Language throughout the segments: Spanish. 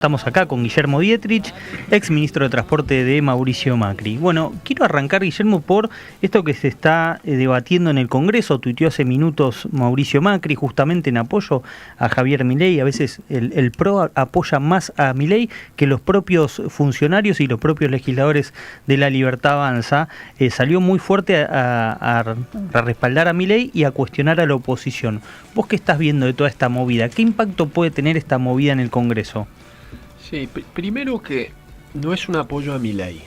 Estamos acá con Guillermo Dietrich, ex ministro de Transporte de Mauricio Macri. Bueno, quiero arrancar, Guillermo, por esto que se está debatiendo en el Congreso. Tuiteó hace minutos Mauricio Macri, justamente en apoyo a Javier Milei. A veces el PRO apoya más a Milei que los propios funcionarios y los propios legisladores de La Libertad Avanza. Salió muy fuerte a respaldar a Milei y a cuestionar a la oposición. ¿Vos qué estás viendo de toda esta movida? ¿Qué impacto puede tener esta movida en el Congreso? Sí, primero que no es un apoyo a Milei,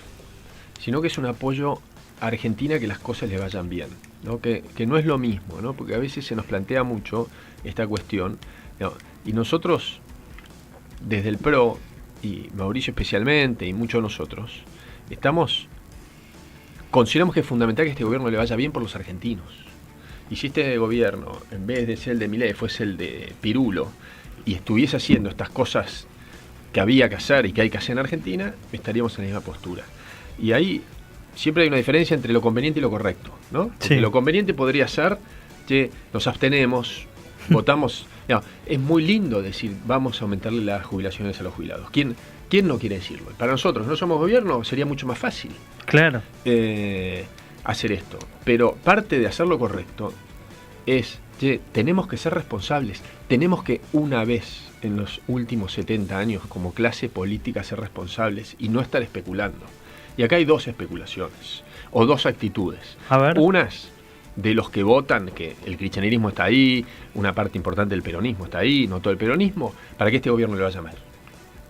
sino que es un apoyo a Argentina, que las cosas le vayan bien, ¿no? Que no es lo mismo, ¿no? Porque a veces se nos plantea mucho esta cuestión, ¿no? Y nosotros, desde el PRO, y Mauricio especialmente, y muchos de nosotros, consideramos que es fundamental que este gobierno le vaya bien por los argentinos. Y si este gobierno, en vez de ser el de Milei, fuese el de Pirulo, y estuviese haciendo estas cosas que había que hacer y que hay que hacer en Argentina, estaríamos en la misma postura. Y ahí siempre hay una diferencia entre lo conveniente y lo correcto, ¿no? Porque sí. Lo conveniente podría ser que nos abstenemos, votamos. No, es muy lindo decir, vamos a aumentarle las jubilaciones a los jubilados. ¿Quién no quiere decirlo? Para nosotros, no somos gobierno, sería mucho más fácil Claro. hacer esto. Pero parte de hacer lo correcto es que tenemos que ser responsables. Tenemos que, una vez en los últimos 70 años, como clase política, ser responsables y no estar especulando. Y acá hay dos especulaciones, o dos actitudes. A ver. Unas de los que votan que el kirchnerismo está ahí, una parte importante del peronismo está ahí, no todo el peronismo, para que este gobierno le vaya mal.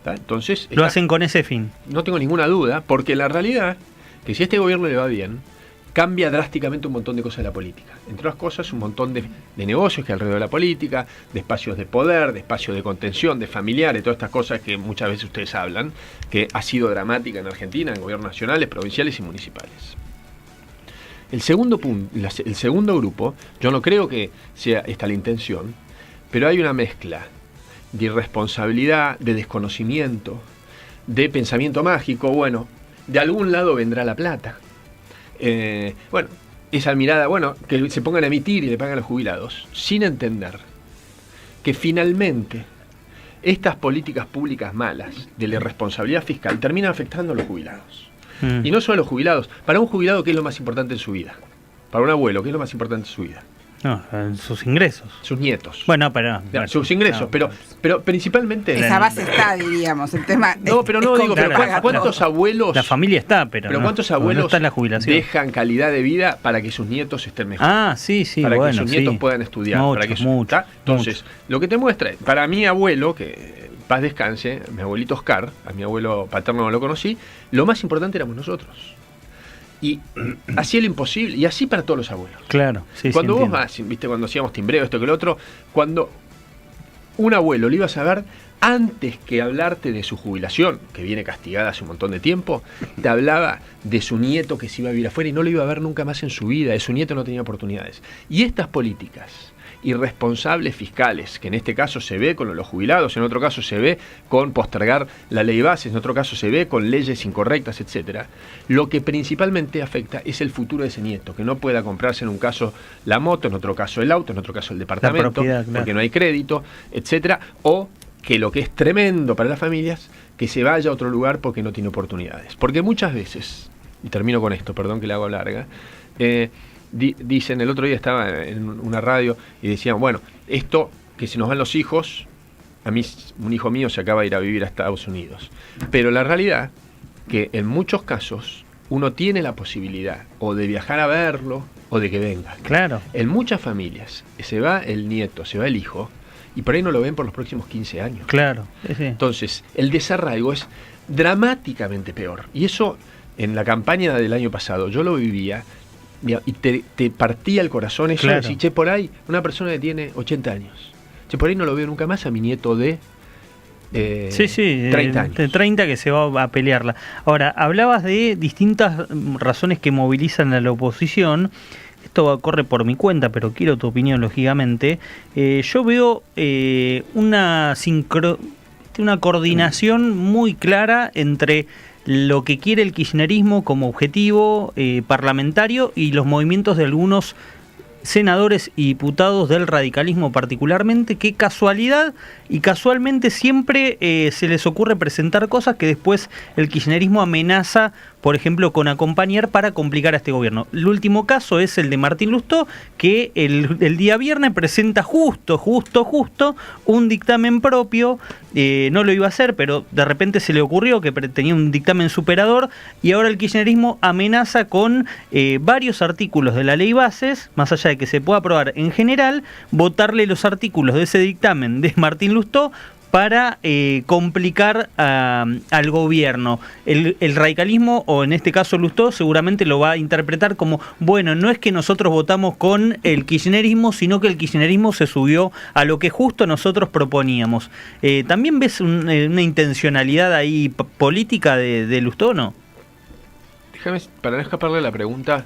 ¿Tá? Entonces, Lo hacen con ese fin. no tengo ninguna duda, porque la realidad es que si a este gobierno le va bien, cambia drásticamente un montón de cosas de la política. Entre otras cosas, un montón de negocios que hay alrededor de la política, de espacios de poder, de espacios de contención, de familiares, todas estas cosas que muchas veces ustedes hablan, que ha sido dramática en Argentina, en gobiernos nacionales, provinciales y municipales. El segundo grupo, yo no creo que sea esta la intención, pero hay una mezcla de irresponsabilidad, de desconocimiento, de pensamiento mágico. Bueno, de algún lado vendrá la plata. Esa mirada, que se pongan a emitir y le pagan a los jubilados, sin entender que finalmente estas políticas públicas malas de la irresponsabilidad fiscal terminan afectando a los jubilados. Y no solo a los jubilados. Para un jubilado, ¿qué es lo más importante en su vida? Para un abuelo, ¿qué es lo más importante en su vida? No, sus ingresos. Sus nietos. Bueno, pero... Sus ingresos, pero principalmente... Esa base está, diríamos, el tema... No, pero no digo, pero ¿cuántos abuelos... La familia está, pero ¿cuántos abuelos no está en la jubilación? Dejan calidad de vida para que sus nietos estén mejor? Ah, sí, para que sus nietos puedan estudiar. Mucho. Entonces, lo que te muestra, para mi abuelo, que paz descanse, mi abuelito Oscar, a mi abuelo paterno no lo conocí, lo más importante éramos nosotros. Y hacía lo imposible, y así para todos los abuelos. Claro, sí. Cuando vos vas, viste, cuando hacíamos timbreo, esto que lo otro, cuando un abuelo lo ibas a ver, antes que hablarte de su jubilación, que viene castigada hace un montón de tiempo, te hablaba de su nieto que se iba a vivir afuera y no lo iba a ver nunca más en su vida, de su nieto no tenía oportunidades. Y estas políticas irresponsables fiscales, que en este caso se ve con los jubilados, en otro caso se ve con postergar la ley base, en otro caso se ve con leyes incorrectas, etcétera. Lo que principalmente afecta es el futuro de ese nieto, que no pueda comprarse en un caso la moto, en otro caso el auto, en otro caso el departamento, la propiedad, claro, porque no hay crédito, etcétera, o que lo que es tremendo para las familias, que se vaya a otro lugar porque no tiene oportunidades. Porque muchas veces, y termino con esto, perdón que la hago larga, dicen, el otro día estaba en una radio y decían, bueno, esto que se nos van los hijos, a mí un hijo mío se acaba de ir a vivir a Estados Unidos, pero la realidad que en muchos casos uno tiene la posibilidad o de viajar a verlo o de que venga. Claro. En muchas familias se va el nieto, se va el hijo y por ahí no lo ven por los próximos 15 años. Claro, sí. Entonces el desarraigo es dramáticamente peor, y eso en la campaña del año pasado yo lo vivía. Y te partía el corazón eso, claro. De decir, por ahí, una persona que tiene 80 años, por ahí no lo veo nunca más a mi nieto de 30 años. De 30 que se va a pelearla. Ahora, hablabas de distintas razones que movilizan a la oposición. Esto corre por mi cuenta, pero quiero tu opinión, lógicamente. Yo veo una coordinación muy clara entre lo que quiere el kirchnerismo como objetivo parlamentario y los movimientos de algunos senadores y diputados del radicalismo particularmente, qué casualidad, y casualmente siempre se les ocurre presentar cosas que después el kirchnerismo amenaza, por ejemplo, con acompañar para complicar a este gobierno. El último caso es el de Martín Lustó, que el día viernes presenta justo un dictamen propio. No lo iba a hacer, pero de repente se le ocurrió que tenía un dictamen superador, y ahora el kirchnerismo amenaza con varios artículos de la ley bases, más allá de que se pueda aprobar en general, votarle los artículos de ese dictamen de Martín Lustó para complicar al gobierno. El radicalismo, o en este caso Lustó, seguramente lo va a interpretar como, bueno, no es que nosotros votamos con el kirchnerismo, sino que el kirchnerismo se subió a lo que justo nosotros proponíamos. ¿También ves una intencionalidad ahí política de Lustó, no? Déjame, para no escaparle la pregunta,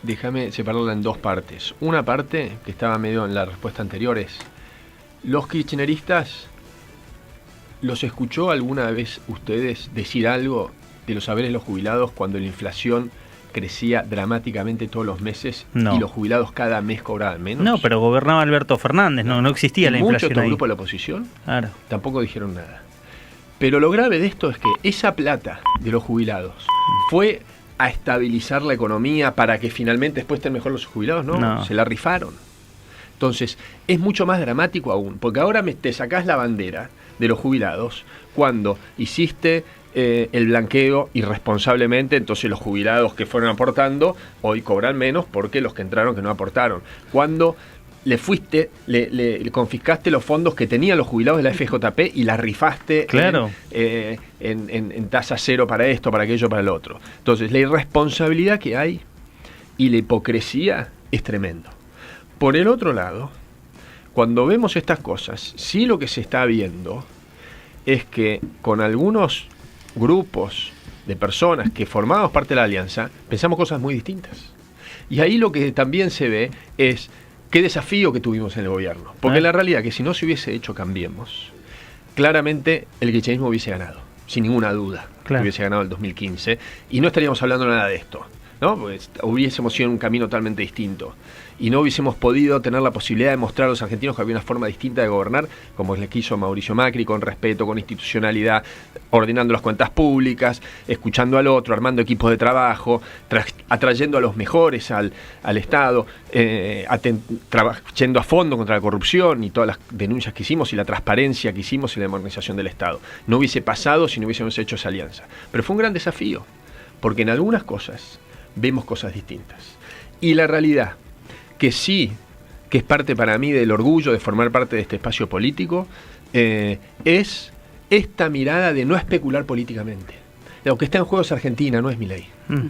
déjame separarla en dos partes. Una parte, que estaba medio en la respuesta anterior, es: ¿los kirchneristas los escuchó alguna vez ustedes decir algo de los saberes de los jubilados cuando la inflación crecía dramáticamente todos los meses? No. Y los jubilados cada mes cobraban menos? No, pero gobernaba Alberto Fernández, no existía la inflación Muchos ahí. grupos de la oposición Claro. tampoco dijeron nada. Pero lo grave de esto es que esa plata de los jubilados fue a estabilizar la economía para que finalmente después estén mejor los jubilados. No. Se la rifaron. Entonces, es mucho más dramático aún, porque ahora te sacás la bandera de los jubilados cuando hiciste el blanqueo irresponsablemente, entonces los jubilados que fueron aportando hoy cobran menos porque los que entraron que no aportaron. Cuando le confiscaste los fondos que tenían los jubilados de la FJP y la rifaste. Claro. En tasa cero para esto, para aquello, para el otro. Entonces, la irresponsabilidad que hay y la hipocresía es tremendo. Por el otro lado, cuando vemos estas cosas, sí lo que se está viendo es que con algunos grupos de personas que formamos parte de la alianza, pensamos cosas muy distintas. Y ahí lo que también se ve es qué desafío que tuvimos en el gobierno. Porque la realidad es que si no se hubiese hecho Cambiemos, claramente el kirchnerismo hubiese ganado, sin ninguna duda. Claro. Hubiese ganado el 2015 y no estaríamos hablando nada de esto, ¿no? Pues hubiésemos ido en un camino totalmente distinto y no hubiésemos podido tener la posibilidad de mostrar a los argentinos que había una forma distinta de gobernar, como le quiso Mauricio Macri, con respeto, con institucionalidad, ordenando las cuentas públicas, escuchando al otro, armando equipos de trabajo, atrayendo a los mejores al Estado, yendo a fondo contra la corrupción y todas las denuncias que hicimos y la transparencia que hicimos y la modernización del Estado. No hubiese pasado si no hubiésemos hecho esa alianza. Pero fue un gran desafío, porque en algunas cosas vemos cosas distintas. Y la realidad, que sí, que es parte para mí del orgullo de formar parte de este espacio político, es esta mirada de no especular políticamente. Lo que está en juego es Argentina, no es Milei.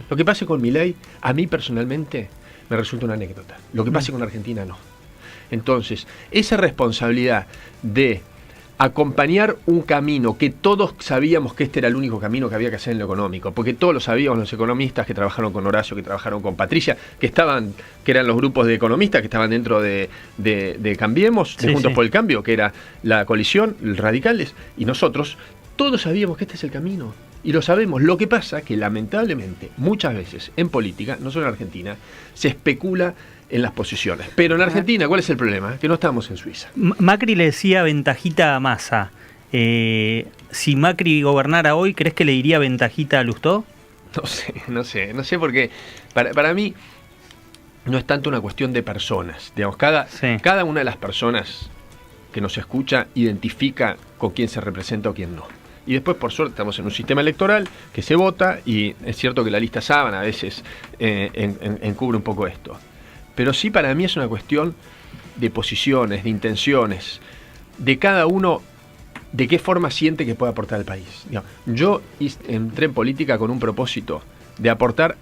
Lo que pase con Milei, a mí personalmente me resulta una anécdota. Lo que pase con Argentina, no. Entonces, esa responsabilidad de acompañar un camino que todos sabíamos que este era el único camino que había que hacer en lo económico, porque todos lo sabíamos, los economistas que trabajaron con Horacio, que trabajaron con Patricia, que eran los grupos de economistas que estaban dentro de Cambiemos, de Juntos por el Cambio, que era la coalición, los radicales, y nosotros, todos sabíamos que este es el camino, y lo sabemos. Lo que pasa que lamentablemente, muchas veces en política, no solo en Argentina, se especula en las posiciones. Pero en Argentina, ¿cuál es el problema? Que no estamos en Suiza. Macri le decía ventajita a Massa. Si Macri gobernara hoy, ¿crees que le diría ventajita a Lustó? No sé, porque para mí no es tanto una cuestión de personas. Digamos, cada una de las personas que nos escucha identifica con quién se representa o quién no. Y después, por suerte, estamos en un sistema electoral que se vota, y es cierto que la lista sábana a veces encubre un poco esto. Pero sí, para mí es una cuestión de posiciones, de intenciones, de cada uno, de qué forma siente que puede aportar al país. Yo entré en política con un propósito de aportar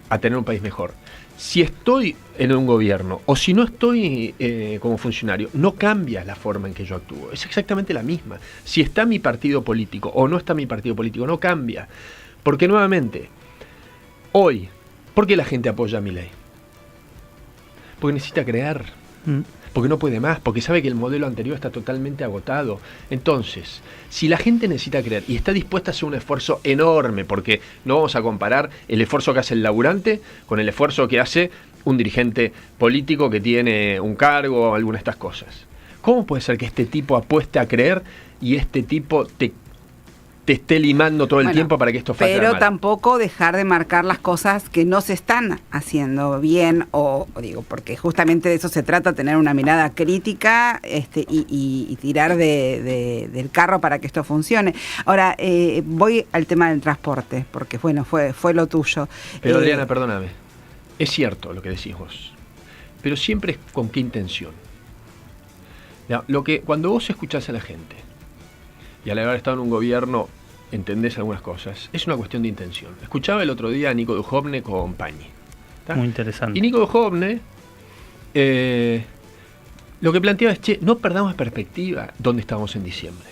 a tener un país mejor. Si estoy en un gobierno o si no estoy como funcionario, no cambia la forma en que yo actúo. Es exactamente la misma. Si está mi partido político o no está mi partido político, no cambia. Porque nuevamente, hoy, ¿por qué la gente apoya a Milei? Porque necesita crear, porque no puede más, porque sabe que el modelo anterior está totalmente agotado. Entonces, si la gente necesita crear y está dispuesta a hacer un esfuerzo enorme, porque no vamos a comparar el esfuerzo que hace el laburante con el esfuerzo que hace un dirigente político que tiene un cargo o alguna de estas cosas. ¿Cómo puede ser que este tipo apueste a creer y este tipo te esté limando todo el tiempo para que esto falle pero mal? tampoco dejar de marcar las cosas que no se están haciendo bien, o digo, porque justamente de eso se trata, tener una mirada crítica y tirar del carro para que esto funcione. Ahora, voy al tema del transporte, porque bueno, fue lo tuyo. Pero Adriana, perdóname, es cierto lo que decís vos, pero siempre es con qué intención. Cuando vos escuchás a la gente, y al haber estado en un gobierno entendés algunas cosas, es una cuestión de intención. Escuchaba el otro día a Nico Dujovne con Pañi. Muy interesante. Y Nico Dujovne lo que planteaba es, no perdamos perspectiva dónde estamos en diciembre.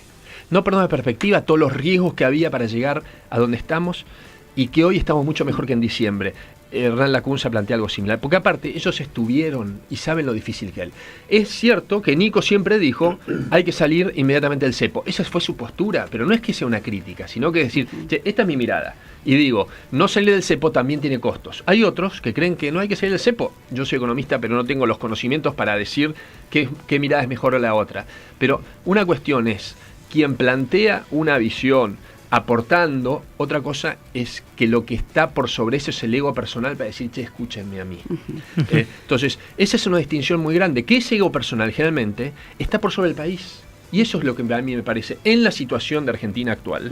No perdamos perspectiva todos los riesgos que había para llegar a donde estamos y que hoy estamos mucho mejor que en diciembre. Hernán Lacunza plantea algo similar, porque aparte ellos estuvieron y saben lo difícil que es. Es cierto que Nico siempre dijo, hay que salir inmediatamente del cepo. Esa fue su postura, pero no es que sea una crítica, sino que decir, esta es mi mirada. Y digo, no salir del cepo también tiene costos. Hay otros que creen que no hay que salir del cepo. Yo soy economista, pero no tengo los conocimientos para decir qué mirada es mejor a la otra. Pero una cuestión es, quien plantea una visión aportando, otra cosa es que lo que está por sobre eso es el ego personal para decir, escúchenme a mí. Entonces, esa es una distinción muy grande, que ese ego personal generalmente está por sobre el país. Y eso es lo que a mí me parece, en la situación de Argentina actual,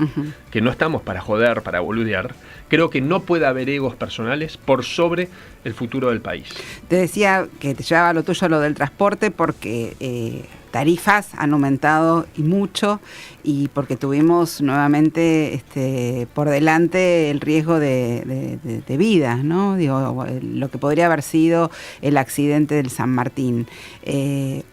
que no estamos para joder, para boludear, creo que no puede haber egos personales por sobre el futuro del país. Te decía que te llevaba lo tuyo a lo del transporte porque tarifas han aumentado y mucho, y porque tuvimos nuevamente por delante el riesgo de vidas, ¿no? Digo, lo que podría haber sido el accidente del San Martín.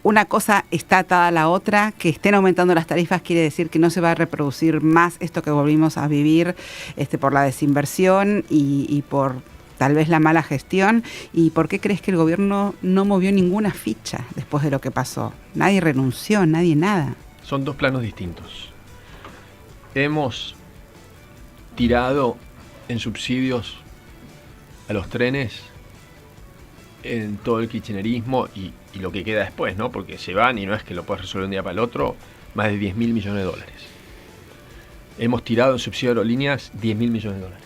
Una cosa está atada a la otra. Que estén aumentando las tarifas quiere decir que no se va a reproducir más esto que volvimos a vivir por la desinversión y por tal vez la mala gestión. ¿Y por qué crees que el gobierno no movió ninguna ficha después de lo que pasó? Nadie renunció, nadie nada. Son dos planos distintos. Hemos tirado en subsidios a los trenes en todo el kirchnerismo y lo que queda después, ¿no? Porque se van y no es que lo puedas resolver un día para el otro, más de 10.000 millones de dólares. Hemos tirado en subsidio de aerolíneas 10.000 millones de dólares.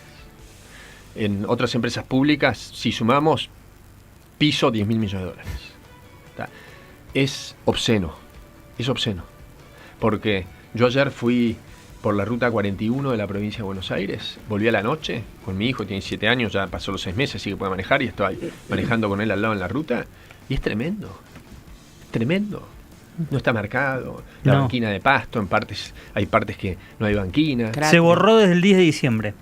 En otras empresas públicas, si sumamos, piso 10.000 millones de dólares. ¿Está? Es obsceno, porque yo ayer fui por la ruta 41 de la provincia de Buenos Aires, volví a la noche con mi hijo, tiene 7 años, ya pasó los 6 meses, así que puede manejar, y estoy manejando con él al lado en la ruta, y es tremendo, no está marcado, banquina de pasto, hay partes que no hay banquina. Se borró desde el 10 de diciembre,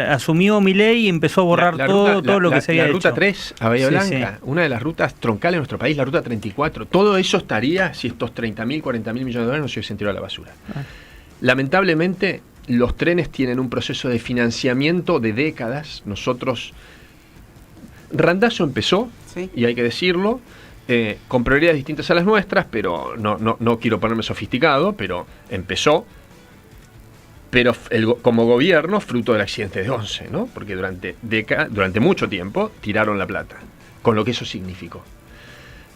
asumió Milei y empezó a borrar todo lo que se había hecho. La ruta 3 a Bahía Blanca, una de las rutas troncales de nuestro país, la ruta 34, todo eso estaría si estos 30.000, 40.000 millones de dólares no se hubiesen tirado a la basura. Lamentablemente, los trenes tienen un proceso de financiamiento de décadas. Randazzo empezó, y hay que decirlo, con prioridades distintas a las nuestras, pero no quiero ponerme sofisticado, pero empezó, pero como gobierno, fruto del accidente de Once, ¿no? Porque durante mucho tiempo tiraron la plata, con lo que eso significó.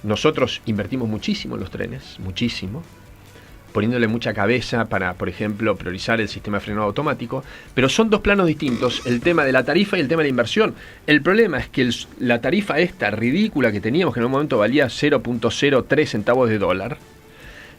Nosotros invertimos muchísimo en los trenes, muchísimo, poniéndole mucha cabeza para, por ejemplo, priorizar el sistema de frenado automático, pero son dos planos distintos, el tema de la tarifa y el tema de la inversión. El problema es que la tarifa esta ridícula que teníamos, que en un momento valía 0.03 centavos de dólar,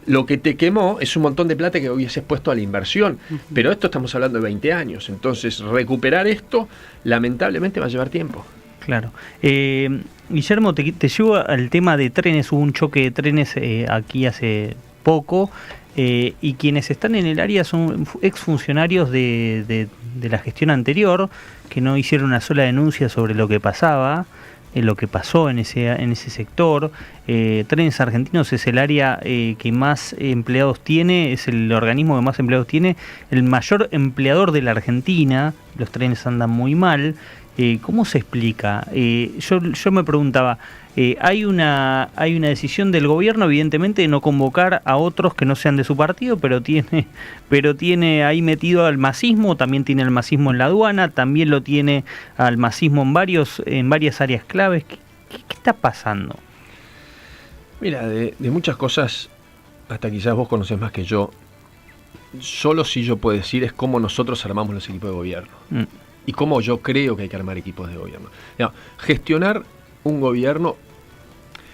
lo que te quemó es un montón de plata que hubieses puesto a la inversión, pero esto estamos hablando de 20 años, entonces recuperar esto lamentablemente va a llevar tiempo. Claro. Guillermo, te llevo al tema de trenes. Hubo un choque de trenes aquí hace poco, y quienes están en el área son exfuncionarios de la gestión anterior, que no hicieron una sola denuncia sobre lo que pasaba, lo que pasó en ese sector. Trenes Argentinos es el área que más empleados tiene, es el organismo que más empleados tiene, el mayor empleador de la Argentina. Los trenes andan muy mal. ¿Cómo se explica? Yo me preguntaba, hay una decisión del gobierno, evidentemente, de no convocar a otros que no sean de su partido, pero tiene ahí metido al masismo, también tiene al masismo en la aduana, también lo tiene al masismo en varias áreas claves. ¿Qué está pasando? Mira, de muchas cosas, hasta quizás vos conocés más que yo, solo si yo puedo decir es cómo nosotros armamos los equipos de gobierno. Y cómo yo creo que hay que armar equipos de gobierno. Gestionar un gobierno,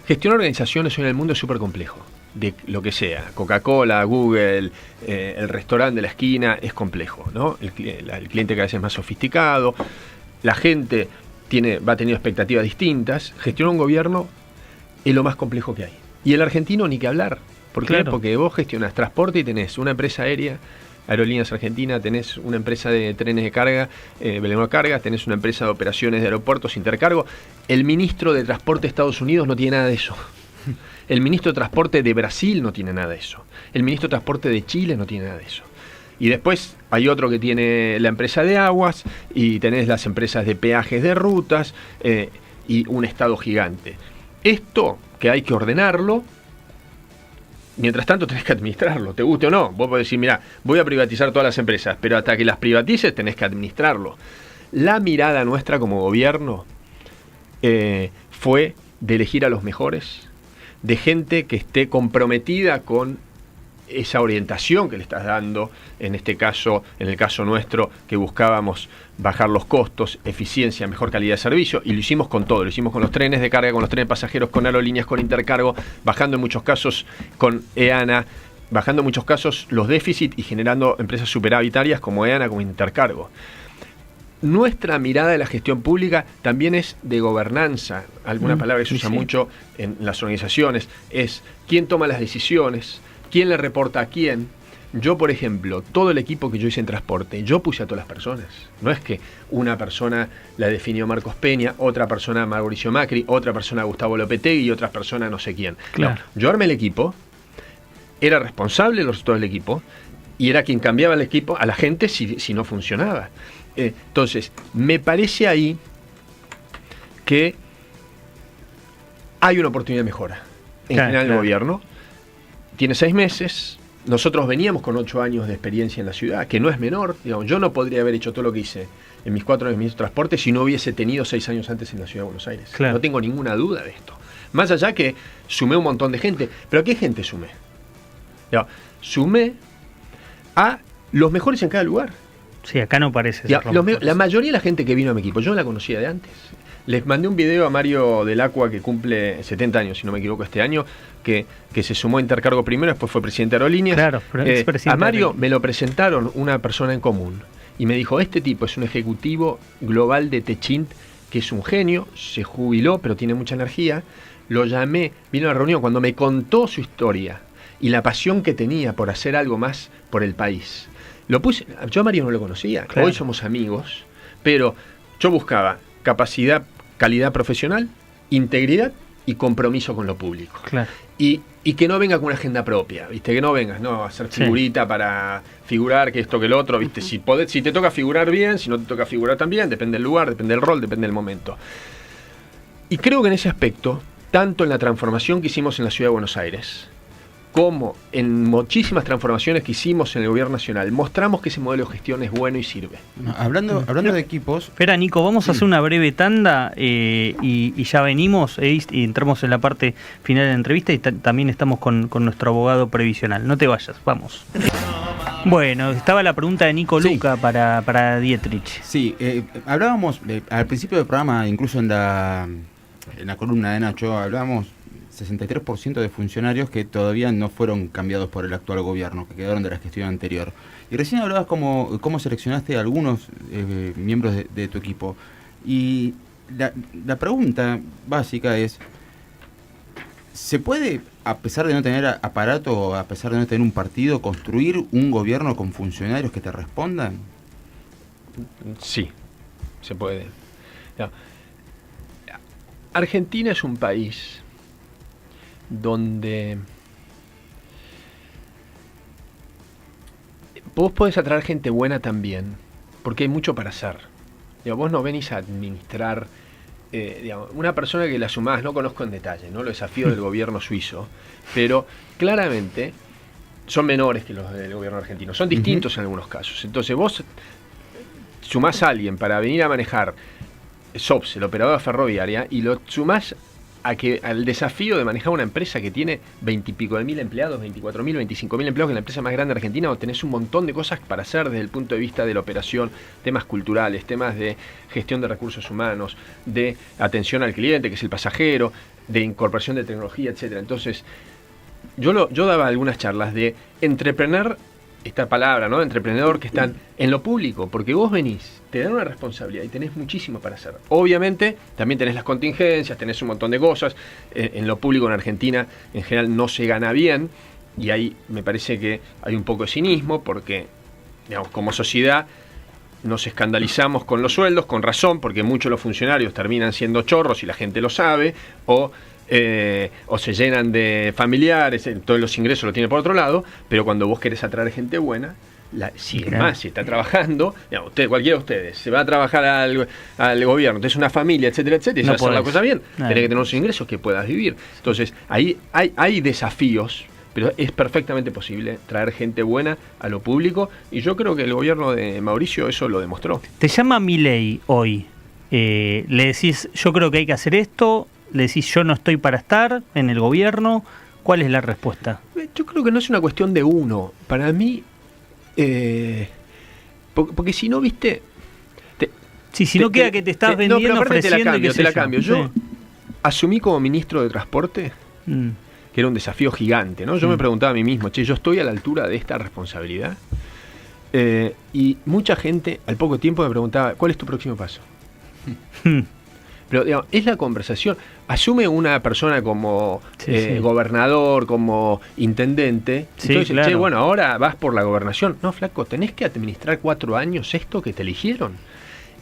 gestionar organizaciones hoy en el mundo es súper complejo. De lo que sea, Coca-Cola, Google, el restaurante de la esquina, es complejo, ¿no? El cliente cada vez es más sofisticado, la gente va teniendo expectativas distintas. Gestionar un gobierno es lo más complejo que hay. Y el argentino ni que hablar. ¿Por qué? Claro. Porque vos gestionás transporte y tenés una empresa aérea, Aerolíneas Argentina, tenés una empresa de trenes de carga, Belén Carga, tenés una empresa de operaciones de aeropuertos, Intercargo. El ministro de Transporte de Estados Unidos no tiene nada de eso. El ministro de Transporte de Brasil no tiene nada de eso. El ministro de Transporte de Chile no tiene nada de eso. Y después hay otro que tiene la empresa de aguas, y tenés las empresas de peajes de rutas, y un estado gigante. Esto que hay que ordenarlo, mientras tanto tenés que administrarlo, te guste o no. Vos podés decir, mirá, voy a privatizar todas las empresas, pero hasta que las privatices tenés que administrarlo. La mirada nuestra como gobierno fue de elegir a los mejores, de gente que esté comprometida con esa orientación que le estás dando, en este caso, en el caso nuestro, que buscábamos bajar los costos, eficiencia, mejor calidad de servicio, y lo hicimos con todo, lo hicimos con los trenes de carga, con los trenes de pasajeros, con aerolíneas, con Intercargo, bajando en muchos casos con EANA, bajando en muchos casos los déficits y generando empresas superavitarias como EANA, como Intercargo. Nuestra mirada de la gestión pública también es de gobernanza, alguna palabra que se usa mucho en las organizaciones, es quién toma las decisiones, quién le reporta a quién. Yo, por ejemplo, todo el equipo que yo hice en transporte, yo puse a todas las personas. No es que una persona la definió Marcos Peña, otra persona Mauricio Macri, otra persona Gustavo Lopetegui y otra persona no sé quién. Claro. No, yo armé el equipo, era responsable de los resultados del equipo y era quien cambiaba el equipo a la gente si no funcionaba. Entonces, me parece ahí que hay una oportunidad de mejora. En general, el gobierno tiene 6 meses. Nosotros veníamos con 8 años de experiencia en la ciudad, que no es menor. Digamos, yo no podría haber hecho todo lo que hice en mis 4 años de ministro de Transporte si no hubiese tenido 6 años antes en la ciudad de Buenos Aires. Claro. No tengo ninguna duda de esto. Más allá que sumé un montón de gente. ¿Pero a qué gente sumé? Digamos, sumé a los mejores en cada lugar. Sí, acá no parece ser La mayoría de la gente que vino a mi equipo, yo no la conocía de antes. Les mandé un video a Mario del Acua, que cumple 70 años, si no me equivoco, este año, que se sumó a Intercargo primero, después fue presidente de Aerolíneas. Claro, a Mario me lo presentaron una persona en común y me dijo, este tipo es un ejecutivo global de Techint, que es un genio, se jubiló, pero tiene mucha energía. Lo llamé, vino a la reunión, cuando me contó su historia y la pasión que tenía por hacer algo más por el país. Lo puse, yo a Mario no lo conocía, claro. Hoy somos amigos, pero yo buscaba capacidad, calidad profesional, integridad y compromiso con lo público. Claro. Y que no venga con una agenda propia, ¿viste? Que no vengas, ¿no? A hacer figurita para figurar, que esto, que lo otro, ¿viste? Si te toca figurar bien, si no te toca figurar también, depende del lugar, depende del rol, depende del momento. Y creo que en ese aspecto, tanto en la transformación que hicimos en la Ciudad de Buenos Aires, como en muchísimas transformaciones que hicimos en el gobierno nacional, mostramos que ese modelo de gestión es bueno y sirve. Hablando de equipos... Espera, Nico, vamos a hacer una breve tanda y ya venimos y entramos en la parte final de la entrevista y también estamos con nuestro abogado previsional. No te vayas, vamos. Bueno, estaba la pregunta de Nico Luca para Dietrich. Sí, hablábamos al principio del programa, incluso en la columna de Nacho, hablábamos 63% de funcionarios que todavía no fueron cambiados por el actual gobierno, que quedaron de la gestión anterior. Y recién hablabas cómo seleccionaste a algunos miembros de tu equipo. Y la pregunta básica es, ¿se puede, a pesar de no tener aparato, a pesar de no tener un partido, construir un gobierno con funcionarios que te respondan? Sí, se puede. No. Argentina es un país donde vos podés atraer gente buena también, porque hay mucho para hacer. Vos no venís a administrar, una persona que la sumás, no conozco en detalle, ¿no? Los desafíos del gobierno suizo, pero claramente son menores que los del gobierno argentino, son distintos en algunos casos. Entonces vos sumás a alguien para venir a manejar SOPS, el operador ferroviaria, y lo sumás al desafío de manejar una empresa que tiene 20 y pico de mil empleados, 24.000, 25.000 empleados, que es la empresa más grande de Argentina, donde tenés un montón de cosas para hacer desde el punto de vista de la operación, temas culturales, temas de gestión de recursos humanos, de atención al cliente, que es el pasajero, de incorporación de tecnología, etcétera. Entonces, yo daba algunas charlas de entrepreneur, esta palabra, ¿no? Entreprenedor, que están en lo público, porque vos venís, te dan una responsabilidad y tenés muchísimo para hacer. Obviamente, también tenés las contingencias, tenés un montón de cosas. En lo público en Argentina, en general, no se gana bien, y ahí me parece que hay un poco de cinismo, porque, digamos, como sociedad nos escandalizamos con los sueldos, con razón, porque muchos de los funcionarios terminan siendo chorros y la gente lo sabe, o se llenan de familiares, todos los ingresos lo tiene por otro lado, pero cuando vos querés atraer gente buena, si está trabajando, digamos, cualquiera de ustedes se va a trabajar al gobierno, entonces una familia, etcétera, etcétera, y no se va a hacer la cosa bien, tenés que tener unos ingresos que puedas vivir. Entonces, ahí hay desafíos, pero es perfectamente posible traer gente buena a lo público, y yo creo que el gobierno de Mauricio eso lo demostró. Te llama Milei hoy, le decís, yo creo que hay que hacer esto, le decís, yo no estoy para estar en el gobierno. ¿Cuál es la respuesta? Yo creo que no es una cuestión de uno. Para mí, porque si no, viste... Si no queda que te estás vendiendo, pero ofreciendo... te la cambio. Yo asumí como ministro de Transporte, que era un desafío gigante, ¿no? Yo me preguntaba a mí mismo, yo estoy a la altura de esta responsabilidad. Y mucha gente al poco tiempo me preguntaba, ¿cuál es tu próximo paso? Pero digamos, es la conversación. Asume una persona como gobernador, como intendente. Entonces, claro. Bueno, ahora vas por la gobernación. No, flaco, tenés que administrar 4 años esto que te eligieron.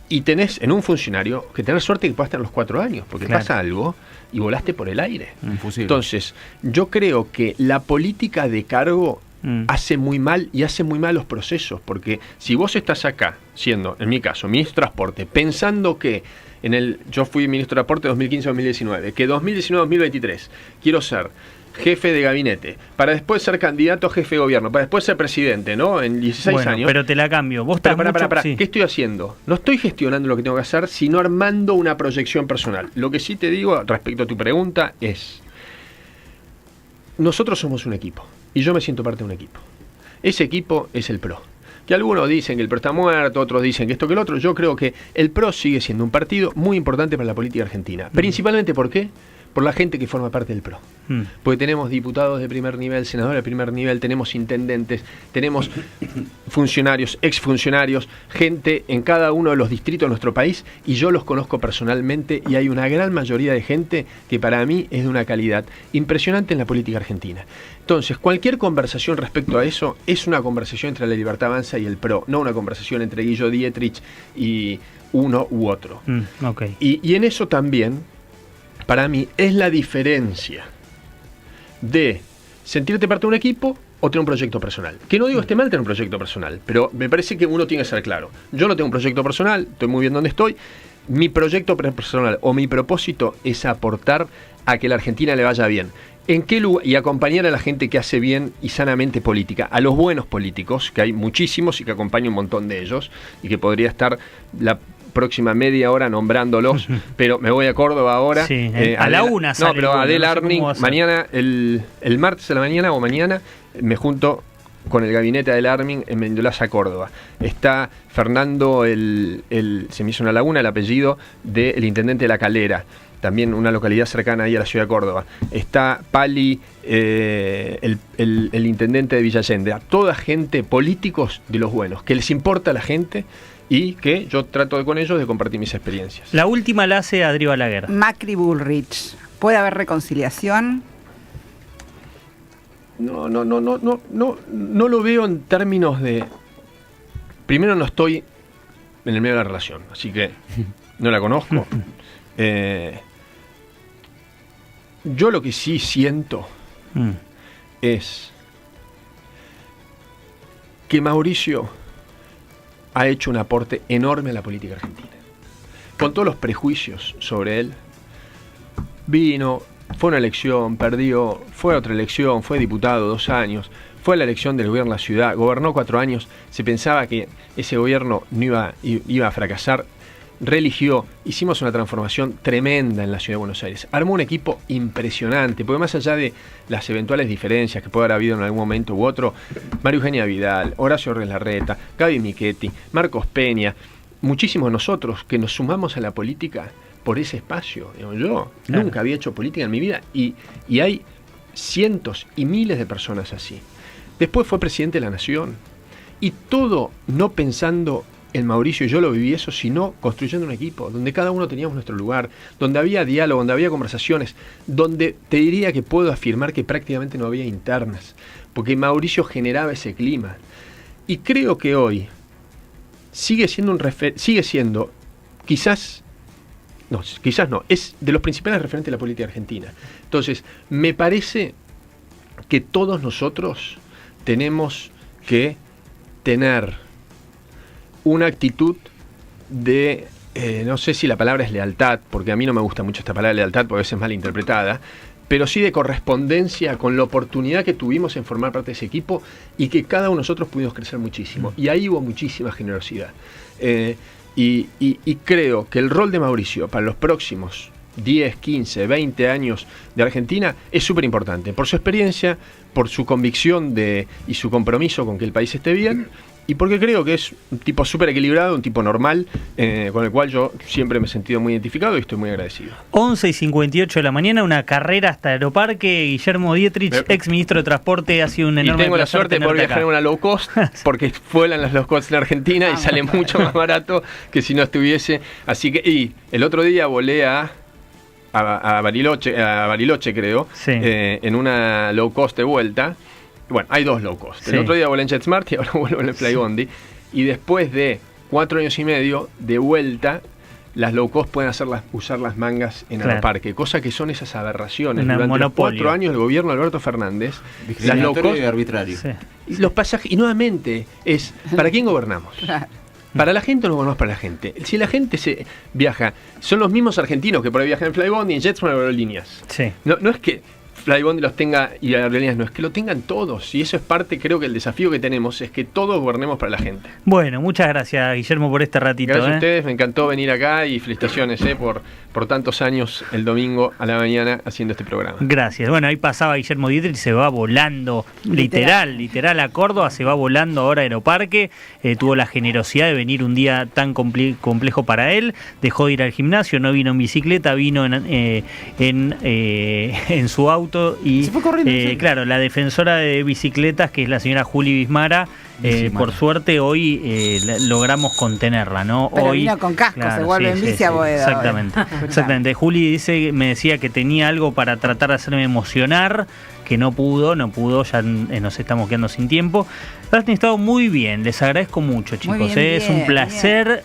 Y tenés en un funcionario que tener suerte que puedas tener los 4 años, porque pasa algo y volaste por el aire. Imposible. Entonces, yo creo que la política de cargo hace muy mal, y hace muy mal los procesos, porque si vos estás acá, siendo, en mi caso, ministro de Transporte, pensando que yo fui ministro de Transporte 2015-2019, que 2019-2023 quiero ser jefe de gabinete, para después ser candidato a jefe de gobierno, para después ser presidente, ¿no? En 16 años. Pero te la cambio. Vos estás ¿Qué estoy haciendo? No estoy gestionando lo que tengo que hacer, sino armando una proyección personal. Lo que sí te digo respecto a tu pregunta es, nosotros somos un equipo, y yo me siento parte de un equipo. Ese equipo es el PRO. Que algunos dicen que el PRO está muerto, otros dicen que esto que el otro. Yo creo que el PRO sigue siendo un partido muy importante para la política argentina. Principalmente, ¿por qué? Por la gente que forma parte del PRO. Porque tenemos diputados de primer nivel, senadores de primer nivel, tenemos intendentes, tenemos funcionarios, exfuncionarios, gente en cada uno de los distritos de nuestro país, y yo los conozco personalmente, y hay una gran mayoría de gente que para mí es de una calidad impresionante en la política argentina. Entonces, cualquier conversación respecto a eso es una conversación entre la Libertad Avanza y el PRO, no una conversación entre Guido Dietrich y uno u otro. Okay. Y en eso también, para mí, es la diferencia de sentirte parte de un equipo o tener un proyecto personal. Que no digo esté mal tener un proyecto personal, pero me parece que uno tiene que ser claro. Yo no tengo un proyecto personal, estoy muy bien donde estoy. Mi proyecto personal o mi propósito es aportar a que la Argentina le vaya bien. ¿En qué lugar? Y acompañar a la gente que hace bien y sanamente política, a los buenos políticos, que hay muchísimos y que acompaño un montón de ellos, y que podría estar la próxima media hora nombrándolos, pero me voy a Córdoba ahora. Sí, a la una sale. No, pero Adel Arning, mañana, el martes a la mañana o mañana, me junto con el gabinete de Arning en Mendoza, Córdoba. Está Fernando, se me hizo una laguna, el apellido del intendente de La Calera, también una localidad cercana ahí a la ciudad de Córdoba. Está Pali, el intendente de Villa Allende. A toda gente, políticos de los buenos, que les importa a la gente y que yo trato con ellos de compartir mis experiencias. La última la hace Adri Balaguer. Macri Bullrich, ¿puede haber reconciliación? No lo veo en términos de... Primero, no estoy en el medio de la relación, así que no la conozco. Yo lo que sí siento es que Mauricio ha hecho un aporte enorme a la política argentina. Con todos los prejuicios sobre él, fue una elección, perdió, fue otra elección, fue diputado 2 años, fue la elección del gobierno de la ciudad, gobernó 4 años, se pensaba que ese gobierno no iba a fracasar, reeligió, hicimos una transformación tremenda en la Ciudad de Buenos Aires. Armó un equipo impresionante, porque más allá de las eventuales diferencias que puede haber habido en algún momento u otro, María Eugenia Vidal, Horacio Orres Larreta, Gaby Michetti, Marcos Peña, muchísimos de nosotros que nos sumamos a la política por ese espacio. Yo nunca había hecho política en mi vida y hay cientos y miles de personas así. Después fue presidente de la Nación y todo no pensando en Mauricio, y yo lo viví eso, sino construyendo un equipo donde cada uno teníamos nuestro lugar, donde había diálogo, donde había conversaciones, donde te diría que puedo afirmar que prácticamente no había internas, porque Mauricio generaba ese clima. Y creo que hoy sigue siendo quizás no, es de los principales referentes de la política argentina. Entonces, me parece que todos nosotros tenemos que tener una actitud de, no sé si la palabra es lealtad, porque a mí no me gusta mucho esta palabra lealtad porque a veces es mal interpretada, pero sí de correspondencia con la oportunidad que tuvimos en formar parte de ese equipo y que cada uno de nosotros pudimos crecer muchísimo. Y ahí hubo muchísima generosidad. Y creo que el rol de Mauricio para los próximos 10, 15, 20 años de Argentina es súper importante, por su experiencia, por su convicción y su compromiso con que el país esté bien, y porque creo que es un tipo súper equilibrado, un tipo normal, con el cual yo siempre me he sentido muy identificado y estoy muy agradecido. 11:58 de la mañana, una carrera hasta Aeroparque. Guillermo Dietrich, ex ministro de Transporte, ha sido un enorme placer. Y tengo la suerte de poder viajar en una low cost, porque vuelan las low cost en Argentina y sale mucho más barato que si no estuviese. Así que, y el otro día volé a Bariloche, creo, sí, en una low cost de vuelta. Bueno, hay dos low cost. El otro día volé en JetSmart y ahora vuelvo en el Flybondi. Y después de 4 años y medio de vuelta, las low cost pueden usar las mangas en Aeroparque, cosa que son esas aberraciones. Durante los 4 años del gobierno de Alberto Fernández, las low cost y arbitrario. Sí. Y los pasajes, y nuevamente es ¿para quién gobernamos? ¿Para la gente o no gobernamos para la gente? Si la gente se viaja, son los mismos argentinos que por ahí viajan en Flybondi, en JetSmart o aerolíneas. Sí. No es que Flybondi los tenga y aerolíneas, no, es que lo tengan todos, y eso es parte, creo que el desafío que tenemos es que todos gobernemos para la gente. Bueno, muchas gracias, Guillermo, por este ratito. Gracias a ustedes, me encantó venir acá y felicitaciones por tantos años el domingo a la mañana haciendo este programa. Gracias. Bueno, ahí pasaba Guillermo Dietrich, se va volando, literal a Córdoba, se va volando ahora a Aeroparque. Tuvo la generosidad de venir un día tan complejo para él, dejó de ir al gimnasio, no vino en bicicleta, vino en su auto y se fue corriendo, sí. Claro, la defensora de bicicletas, que es la señora Juli Bismara, por suerte hoy logramos contenerla, ¿no? Pero hoy vino con casco, se vuelve en bici a Boedo. Exactamente. Juli me decía que tenía algo para tratar de hacerme emocionar, que no pudo, ya nos estamos quedando sin tiempo. Han estado muy bien, les agradezco mucho, chicos. Bien, es un placer